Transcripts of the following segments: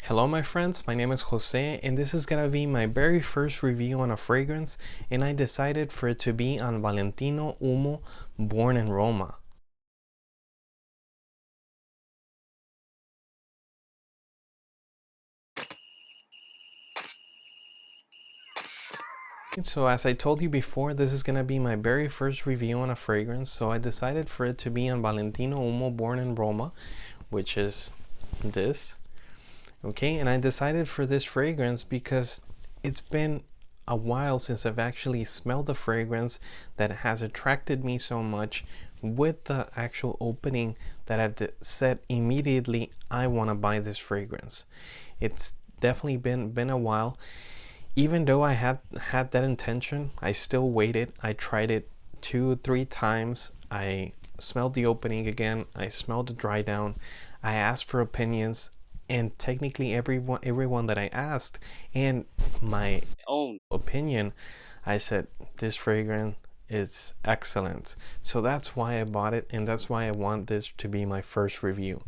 Hello my friends, my name is Jose and this is gonna be my very first review on a fragrance, and I decided for it to be on Valentino Uomo, born in Roma. So as I told you before, this is gonna be my very first review on a fragrance, so I decided for it to be on Valentino Uomo, born in Roma, which is this. Okay, and I decided for this fragrance because it's been a while since I've actually smelled a fragrance that has attracted me so much with the actual opening that I've said immediately I want to buy this fragrance. It's definitely been a while. Even though I had that intention, I still waited. I tried it 2-3 times. I smelled the opening again. I smelled the dry down. I asked for opinions, and technically everyone that I asked and my own opinion, I said this fragrance is excellent. So that's why I bought it, and that's why I want this to be my first review.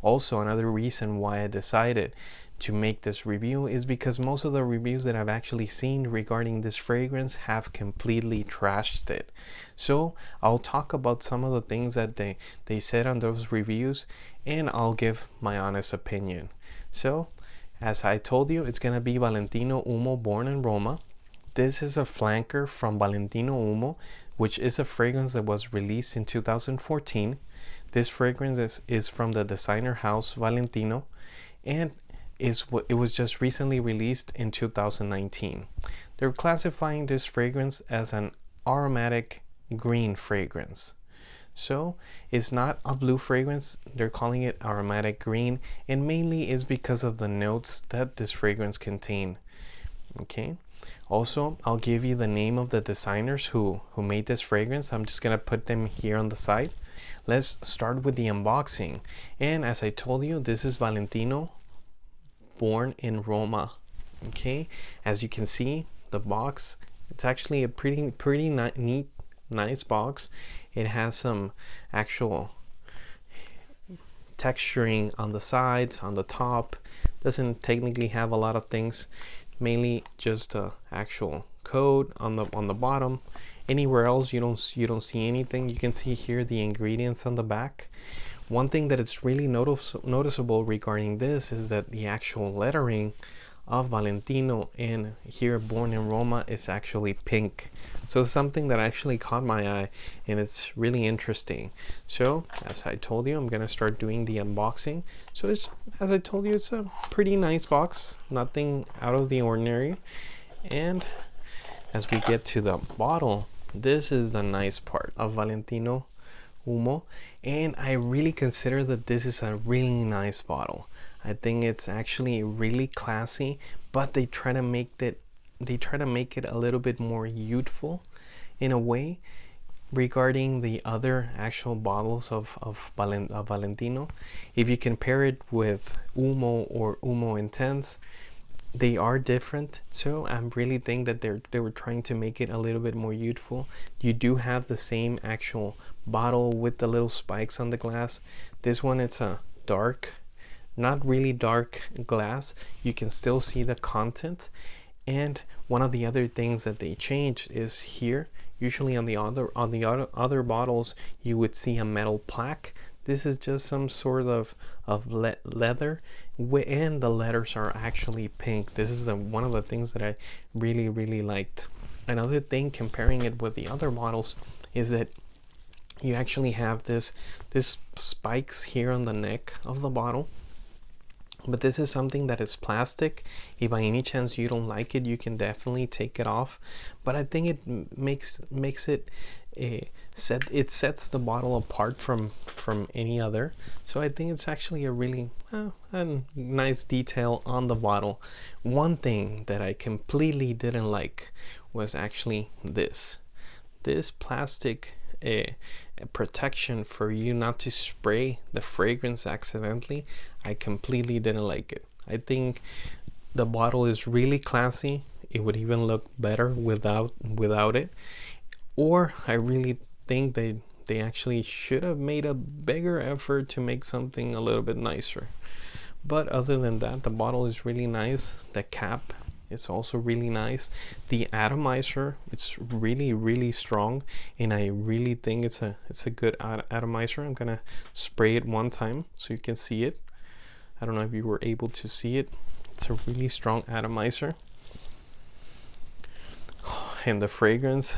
Also, another reason why I decided to make this review is because most of the reviews that I've actually seen regarding this fragrance have completely trashed it. So I'll talk about some of the things that they said on those reviews, and I'll give my honest opinion. So as I told you, it's gonna be Valentino Uomo, born in Roma. This is a flanker from Valentino Uomo, which is a fragrance that was released in 2014. This fragrance is from the designer house Valentino, and it was just recently released in 2019. They're classifying this fragrance as an aromatic green fragrance. So it's not a blue fragrance, they're calling it aromatic green, and mainly is because of the notes that this fragrance contain. Okay, also I'll give you the name of the designers who made this fragrance. I'm just gonna put them here on the side. Let's start with the unboxing, and as I told you, this is Valentino, born in Roma. Okay, as you can see, the box, it's actually a pretty neat, nice box. It has some actual texturing on the sides, on the top. Doesn't technically have a lot of things, mainly just the actual code on the bottom. Anywhere else you don't see anything. You can see here the ingredients on the back. One thing that is really noticeable regarding this is that the actual lettering of Valentino and here born in Roma is actually pink. So it's something that actually caught my eye, and it's really interesting. So as I told you, I'm gonna start doing the unboxing. So it's, as I told you, it's a pretty nice box, nothing out of the ordinary. And as we get to the bottle, this is the nice part of Valentino Uomo, and I really consider that this is a really nice bottle. I think it's actually really classy, but they try to make it a little bit more youthful in a way regarding the other actual bottles of Valentino. If you compare it with Uomo or Uomo Intense, they are different. So I really think that they were trying to make it a little bit more youthful. You do have the same actual bottle with the little spikes on the glass. This one, it's a dark, not really dark glass. You can still see the content. And one of the other things that they changed is here. Usually on the other bottles you would see a metal plaque. This is just some sort of leather, and the letters are actually pink. This is one of the things that I really liked. Another thing comparing it with the other models is that you actually have this spikes here on the neck of the bottle. But this is something that is plastic. If by any chance you don't like it, you can definitely take it off. But I think it makes it it sets the bottle apart from any other. So I think it's actually a really a nice detail on the bottle. One thing that I completely didn't like was actually this plastic protection for you not to spray the fragrance accidentally. I completely didn't like it. I think the bottle is really classy. It would even look better without it. Or I really think they actually should have made a bigger effort to make something a little bit nicer. But other than that, the bottle is really nice. The cap is also really nice. The atomizer, it's really strong, and I really think it's a good atomizer. I'm gonna spray it one time so you can see it. I don't know if you were able to see it. It's a really strong atomizer. And the fragrance,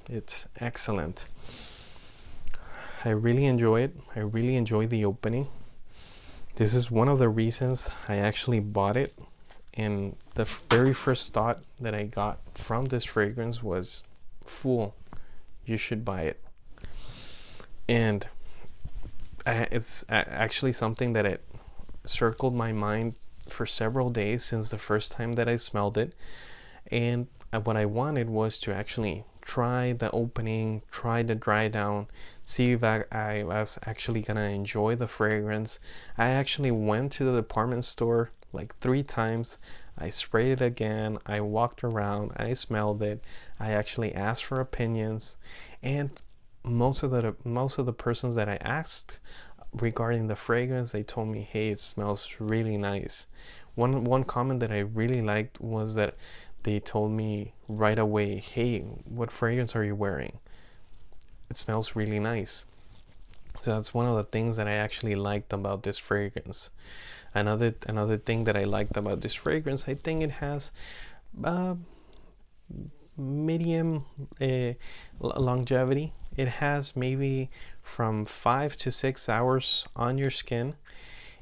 it's excellent. I really enjoy it. I really enjoy the opening. This is one of the reasons I actually bought it. And the very first thought that I got from this fragrance was, fool, you should buy it. And it's actually something that it circled my mind for several days since the first time that I smelled it. And what I wanted was to actually try the opening, try the dry down, see if I was actually gonna enjoy the fragrance. I actually went to the department store like 3 times. I sprayed it again, I walked around, I smelled it, I actually asked for opinions, and most of the persons that I asked regarding the fragrance, they told me, hey, it smells really nice. One comment that I really liked was that they told me right away, hey, what fragrance are you wearing? It smells really nice. So that's one of the things that I actually liked about this fragrance. Another thing that I liked about this fragrance, I think it has medium longevity. It has maybe from 5 to 6 hours on your skin.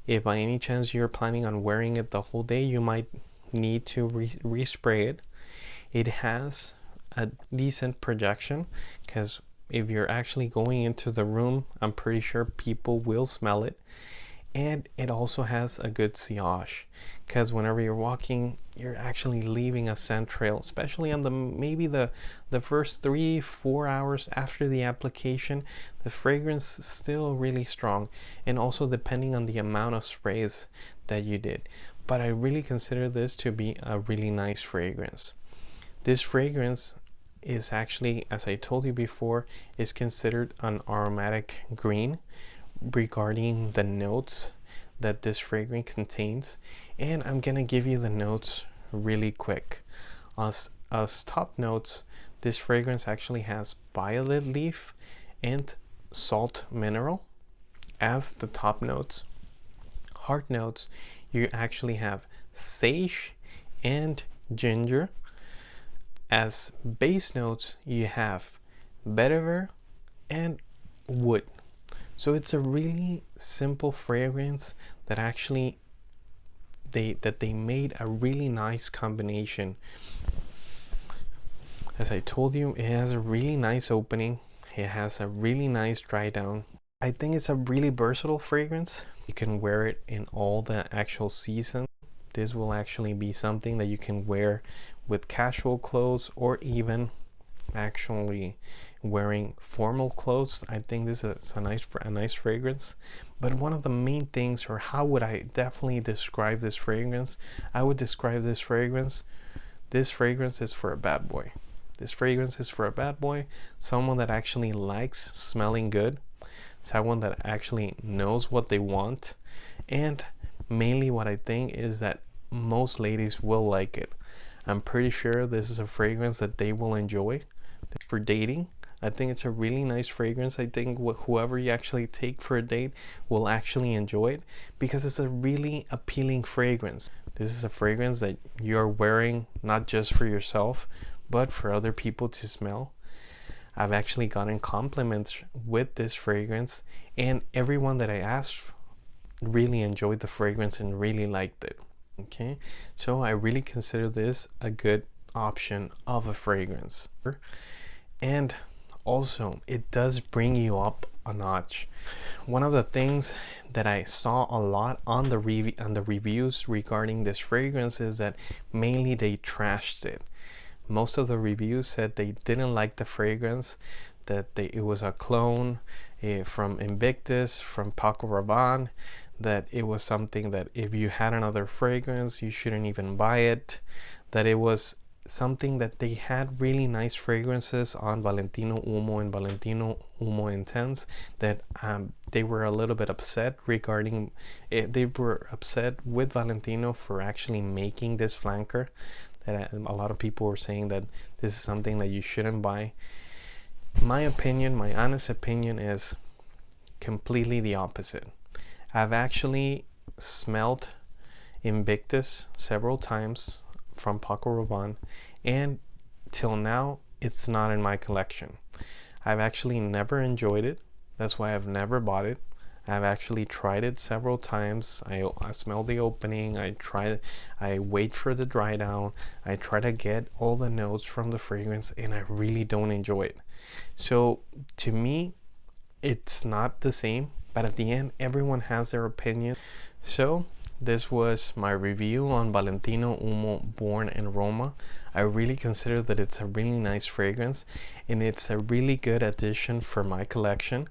If by any chance you're planning on wearing it the whole day, you might need to respray it. It has a decent projection, because if you're actually going into the room, I'm pretty sure people will smell it. And it also has a good sillage, because whenever you're walking, you're actually leaving a scent trail, especially on the maybe the first 3-4 hours after the application. The fragrance is still really strong, and also depending on the amount of sprays that you did. But I really consider this to be a really nice fragrance. This fragrance is actually, as I told you before, is considered an aromatic green regarding the notes that this fragrance contains. And I'm gonna give you the notes really quick. As top notes, this fragrance actually has violet leaf and salt mineral as the top notes. Heart notes, you actually have sage and ginger. As base notes, you have vetiver and wood. So it's a really simple fragrance that actually they made a really nice combination. As I told you, it has a really nice opening. It has a really nice dry down. I think it's a really versatile fragrance. You can wear it in all the actual seasons. This will actually be something that you can wear with casual clothes, or even actually wearing formal clothes. I think this is a nice fragrance. But one of the main things, or how would I definitely describe this fragrance, I would describe this fragrance is for a bad boy. This fragrance is for a bad boy, someone that actually likes smelling good, someone that actually knows what they want. And mainly what I think is that most ladies will like it. I'm pretty sure this is a fragrance that they will enjoy for dating. I think it's a really nice fragrance. I think whoever you actually take for a date will actually enjoy it, because it's a really appealing fragrance. This is a fragrance that you're wearing not just for yourself, but for other people to smell. I've actually gotten compliments with this fragrance, and everyone that I asked really enjoyed the fragrance and really liked it. Okay, so I really consider this a good option of a fragrance. And also, it does bring you up a notch. One of the things that I saw a lot on the reviews regarding this fragrance is that mainly they trashed it. Most of the reviews said they didn't like the fragrance, that it was a clone from Invictus, from Paco Rabanne, that it was something that if you had another fragrance, you shouldn't even buy it, that it was something that they had really nice fragrances on Valentino Uomo and Valentino Uomo Intense that they were a little bit upset regarding it. They were upset with Valentino for actually making this flanker. That a lot of people were saying that this is something that you shouldn't buy. My opinion, my honest opinion, is completely the opposite. I've actually smelled Invictus several times from Paco Rabanne, and till now it's not in my collection. I've actually never enjoyed it. That's why I've never bought it. I've actually tried it several times. I smell the opening, I wait for the dry down, I try to get all the notes from the fragrance, and I really don't enjoy it. So to me, it's not the same, but at the end, everyone has their opinion. So this was my review on Valentino Uomo Born in Roma. I really consider that it's a really nice fragrance, and it's a really good addition for my collection.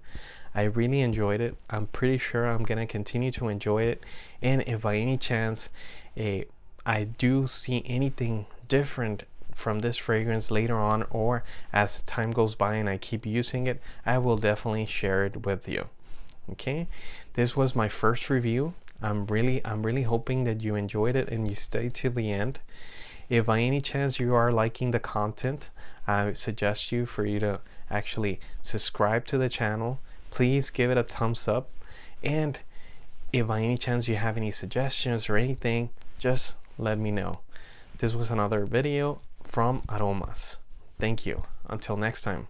I really enjoyed it. I'm pretty sure I'm gonna continue to enjoy it, and if by any chance I do see anything different from this fragrance later on, or as time goes by and I keep using it, I will definitely share it with you. Okay, this was my first review. I'm really hoping that you enjoyed it and you stay to the end. If by any chance you are liking the content, I suggest for you to actually subscribe to the channel. Please give it a thumbs up, and if by any chance you have any suggestions or anything, just let me know. This was another video from Aromas. Thank you. Until next time.